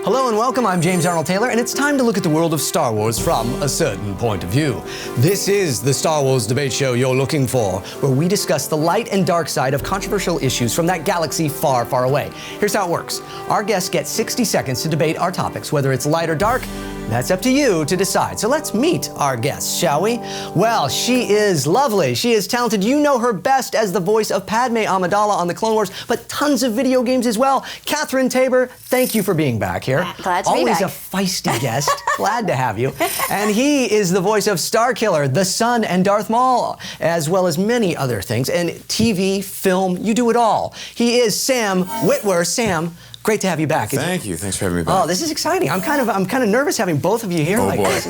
Hello and welcome, I'm James Arnold Taylor, and it's time to look at the world of Star Wars from a certain point of view. This is the Star Wars debate show you're looking for, where we discuss the light and dark side of controversial issues from that galaxy far, far away. Here's how it works. Our guests get 60 seconds to debate our topics, whether it's light or dark. That's up to you to decide. So let's meet our guest, shall we? Well, she is lovely. She is talented. You know her best as the voice of Padme Amidala on the Clone Wars, but tons of video games as well. Catherine Tabor, thank you for being back here. Glad to be back. Always a feisty guest. Glad to have you. And he is the voice of Starkiller, the Sun, and Darth Maul, as well as many other things. And TV, film, you do it all. He is Sam Witwer. Sam, great to have you back. Thank you. Thanks for having me back. Oh, this is exciting. I'm kind of nervous having both of you here. Oh, like boy. This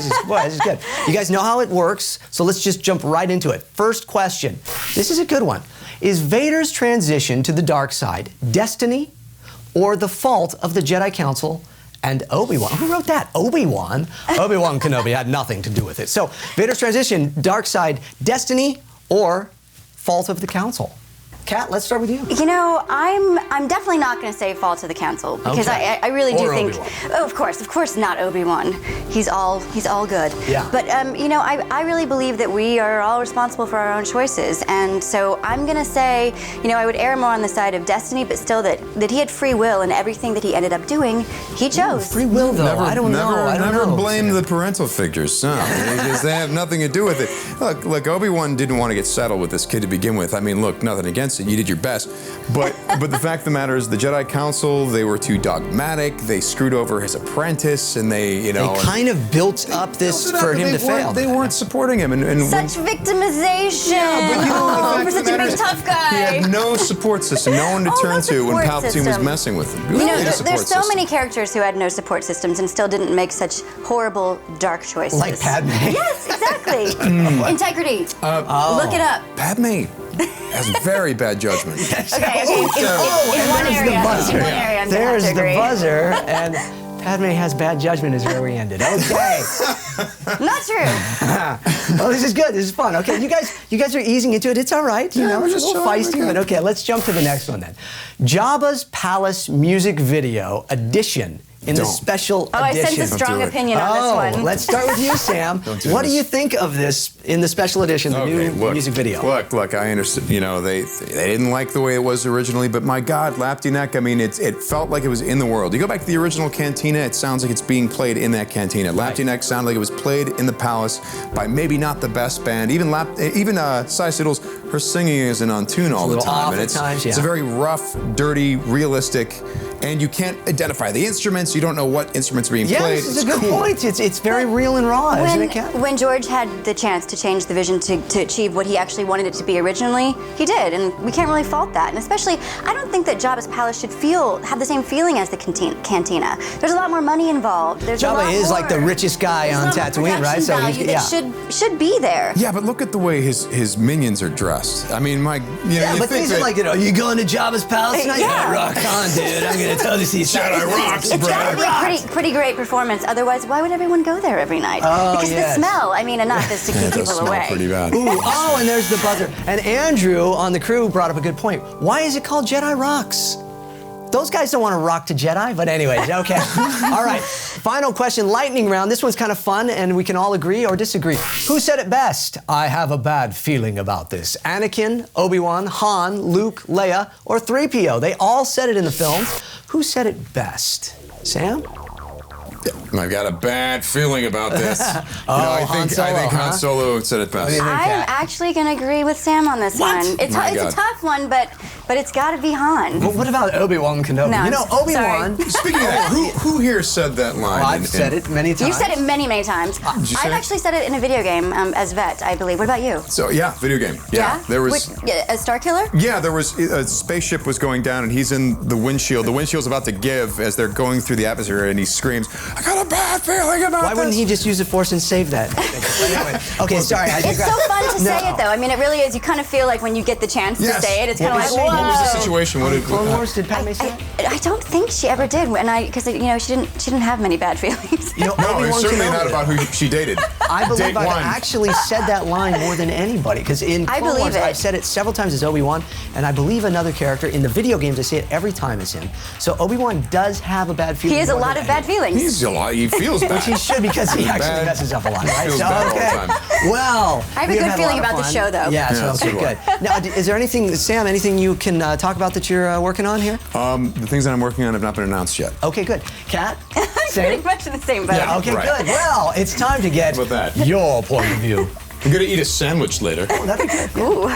is good. You guys know how it works, so let's just jump right into it. First question. This is a good one. Is Vader's transition to the dark side destiny or the fault of the Jedi Council and Obi-Wan? Who wrote that? Obi-Wan? Obi-Wan Kenobi had nothing to do with it. So, Vader's transition, dark side, destiny or fault of the Council? Kat, let's start with you. You know, I'm definitely not going to say fall to the council because Okay. I really do Or think. Obi-Wan. Oh, of course not Obi-Wan. He's all good. Yeah. But you know, I really believe that we are all responsible for our own choices, and so I'm going to say, you know, I would err more on the side of destiny, but still that he had free will, and everything that he ended up doing, he chose. Free will, though. I don't know. Never blame the parental figures, no, because they have nothing to do with it. Look, Obi-Wan didn't want to get settled with this kid to begin with. I mean, look, nothing against it. You did your best. But the fact of the matter is the Jedi Council, they were too dogmatic. They screwed over his apprentice, and they kind of built up this for him to fail. They weren't supporting him. And Such victimization. Yeah, but you know, for such a big tough guy. He had no support system, no one to turn to when Palpatine was messing with him. You know, there's so many characters who had no support systems and still didn't make such horrible, dark choices. Like Padme. Yes, exactly. Integrity. Look it up. Padme has very bad judgment. Okay. In one area, I'm gonna have There's to the agree. buzzer, and Padme has bad judgment is where we ended. Okay. Not true. Well, this is good. This is fun. Okay, you guys are easing into it. It's all right. You know, we're it's a just little chilling. feisty, but okay. Let's jump to the next one then. Jabba's Palace music video edition in the special edition. I sense a strong opinion on this one. Let's start with you, Sam. What do you think of this in the special edition, the new music video? Look, I understand. You know, they didn't like the way it was originally, but my God, Laptinek, I mean, it felt like it was in the world. You go back to the original cantina, it sounds like it's being played in that cantina. Right. Laptinek sounded like it was played in the palace by maybe not the best band. Even Sai Siddles, her singing isn't on tune all the time. And it's a very rough, dirty, realistic, and you can't identify the instruments. You don't know what instruments are being played. Yeah, this is a good point. It's very real and raw, isn't it, Kat? When George had the chance to change the vision to achieve what he actually wanted it to be originally, he did, and we can't really fault that. And especially, I don't think that Jabba's palace should have the same feeling as the cantina. There's a lot more money involved. Jabba is like the richest guy on Tatooine, right? So should be there. Yeah, but look at the way his minions are dressed. I mean, But things are like, are you going to Jabba's palace tonight? Yeah. Rock on, dude. I'm going to tell you these Jedi rocks, It's got to be a pretty great performance. Otherwise, why would everyone go there every night? Because the smell. I mean, enough is to keep It does people smell away. pretty bad. Ooh, oh, and there's the buzzer. And Andrew on the crew brought up a good point. Why is it called Jedi Rocks? Those guys don't want to rock to Jedi, but anyways, okay. All right, final question, lightning round. This one's kind of fun, and we can all agree or disagree. Who said it best? I have a bad feeling about this. Anakin, Obi-Wan, Han, Luke, Leia, or 3PO? They all said it in the films. Who said it best? Sam? I've got a bad feeling about this. I think Han Solo said it best. I'm actually going to agree with Sam on this one. It's a tough one, but it's got to be Han. Well, what about Obi-Wan Kenobi? No, you know, Obi-Wan. Speaking of that, who here said that line? Well, I've said it many times. You've said it many, many times. Did you say I've it? actually said it in a video game as Vet, I believe. What about you? So yeah, video game. Yeah, there was. A Starkiller? Yeah, there was a spaceship was going down, and he's in the windshield. The windshield's about to give as they're going through the atmosphere, and he screams, I got a bad feeling about Why wouldn't this. he just use the Force and save that? Anyway, okay, sorry. It's so fun to say it, though. I mean, it really is. You kind of feel like when you get the chance to say it, it's kind of like, whoa. What was the situation? What did Clone Wars, did Padme say it? I don't think she ever did, because she didn't have many bad feelings. No, it's certainly not about who she dated. I believe Date I've one. actually said that line more than anybody, because in Clone Wars, I've said it several times as Obi-Wan, and I believe another character. In the video games, I say it every time as him. So Obi-Wan does have a bad feeling. He has a lot of bad feelings. He feels bad. Which he should, because he actually messes up a lot, right? Feels bad all the time. Well, I have a good feeling about the show, though. Yeah, so so do good. Now, is there anything, Sam, anything you can talk about that you're working on here? The things that I'm working on have not been announced yet. Okay, good. Kat? Pretty much in the same boat. Yeah, okay, good. Well, it's time to get How about that? your point of view. I'm gonna eat a sandwich later. That'd be good. Ooh.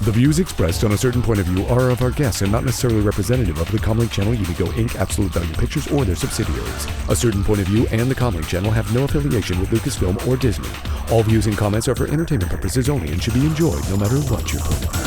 The views expressed on a certain point of view are of our guests and not necessarily representative of the Comlink Channel, Unigo Inc., Absolute Value Pictures, or their subsidiaries. A certain point of view and the Comlink Channel have no affiliation with Lucasfilm or Disney. All views and comments are for entertainment purposes only and should be enjoyed no matter what your point of view.